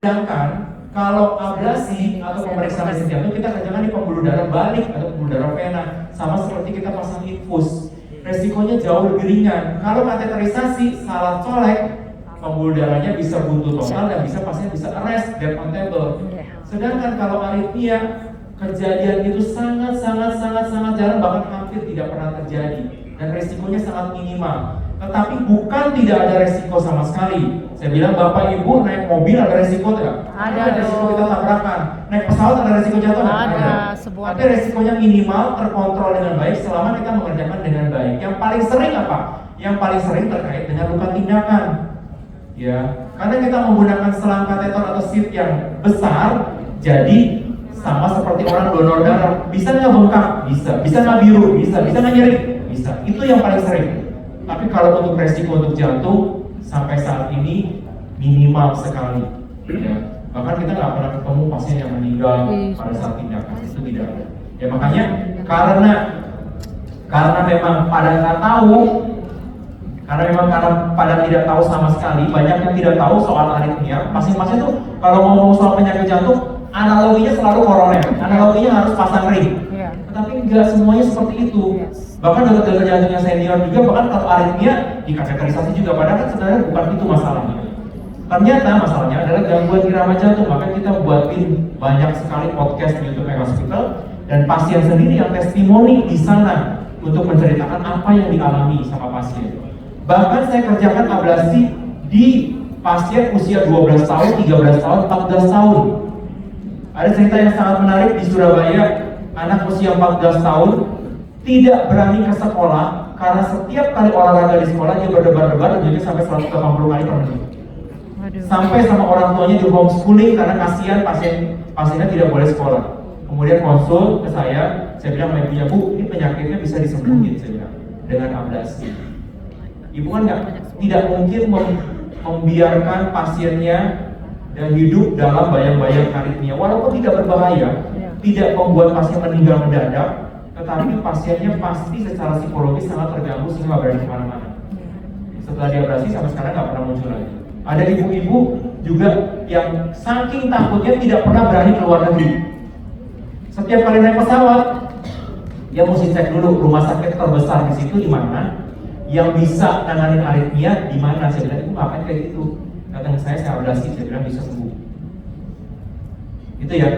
Sedangkan kalau ablasi atau pemeriksaan mesin jantung kita kerjakan di pembuluh darah balik atau pembuluh darah vena, sama seperti kita pasang infus. Resikonya jauh lebih ringan. Kalau kateterisasi salah colek, pembuluh darahnya bisa buntu total dan pasien bisa arrest, dead on table. Sedangkan kalau aritmia, kejadian itu sangat jarang, bahkan hampir tidak pernah terjadi dan resikonya sangat minimal. Tetapi bukan tidak ada resiko sama sekali. Saya bilang Bapak Ibu naik mobil ada resiko tidak? Ada resiko kita tabrakan. Naik pesawat ada resiko jatuh? Ada. Tapi resikonya minimal, terkontrol dengan baik selama kita mengerjakan dengan baik. Yang paling sering apa? Yang paling sering terkait dengan luka tindakan. Ya, karena kita menggunakan selang kateter atau sheath yang besar, jadi sama seperti orang donor darah. Bisa nggak bengkak? Bisa. Bisa nggak biru? Bisa. Bisa nggak nyeri? Bisa. Itu yang paling sering. Tapi kalau untuk resiko untuk jantung sampai saat ini minimal sekali. Ya. Bahkan kita nggak pernah ketemu pasien yang meninggal pada saat tindakan, itu tidak ada. Ya makanya karena memang pada nggak tahu, karena pada tidak tahu sama sekali, banyak yang tidak tahu soal aritmia. Pasien-pasien tuh kalau ngomong soal penyakit jantung, analoginya selalu koroner, analoginya harus pasang ring. Tetapi nggak semuanya seperti itu. Bahkan dokter jantung yang senior juga, bahkan kalau aritmia di kateterisasi juga, padahal kan sebenarnya bukan itu masalahnya. Ternyata masalahnya adalah gangguan irama jantung. Maka kita buatin banyak sekali podcast di YouTube Hospital dan pasien sendiri yang testimoni di sana untuk menceritakan apa yang dialami sama pasien. Bahkan saya kerjakan ablasi di pasien usia 12 tahun, 13 tahun, 14 tahun. Ada cerita yang sangat menarik di Surabaya, anak usia 14 tahun tidak berani ke sekolah karena setiap kali olahraga di sekolah dia berdebar-debar dan sampai 180 kali per menit. Sampai sama orang tuanya di homeschooling karena kasihan pasiennya tidak boleh sekolah. Kemudian konsul ke saya bilang sama ibunya, Bu, ini penyakitnya bisa disembuhin, saya bilang, dengan ablasi. Ibu kan tidak mungkin membiarkan pasiennya dan hidup dalam bayang-bayang aritmia, walaupun tidak berbahaya, tidak membuat pasien meninggal mendadak, tetapi pasiennya pasti secara psikologis sangat terganggu sehingga nggak berani kemana-mana. Setelah diablasi sampai sekarang nggak pernah muncul lagi. Ada ibu-ibu juga yang saking takutnya tidak pernah berani keluar negeri. Setiap kali naik pesawat, dia mesti cek dulu rumah sakit terbesar di situ di mana, yang bisa nanganin aritmia di mana. Saya bilang, Ibu ngapain kayak gitu? Datang ke saya ablasi, saya bilang bisa sembuh. Gitu ya.